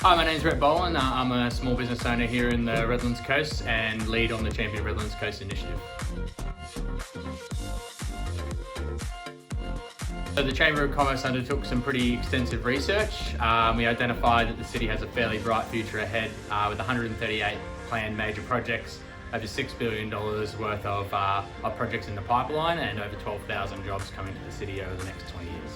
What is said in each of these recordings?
Hi, my name's Rhett Boland. I'm a small business owner here in the Redlands Coast and lead on the Championing Redlands Coast initiative. So the Chamber of Commerce undertook some pretty extensive research. We identified that the city has a fairly bright future ahead with 138 planned major projects, over $6 billion worth of projects in the pipeline, and over 12,000 jobs coming to the city over the next 20 years.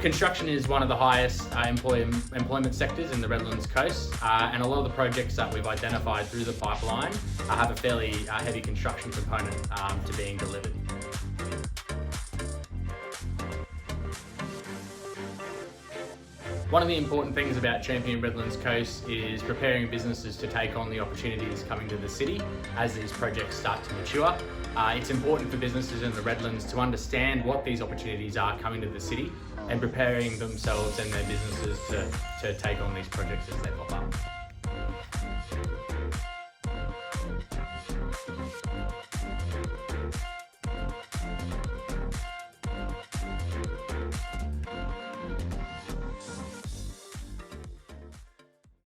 Construction is one of the highest employment sectors in the Redlands Coast, and a lot of the projects that we've identified through the pipeline have a fairly heavy construction component to being delivered. One of the important things about Championing Redlands Coast is preparing businesses to take on the opportunities coming to the city as these projects start to mature. It's important for businesses in the Redlands to understand what these opportunities are coming to the city and preparing themselves and their businesses to take on these projects as they pop up.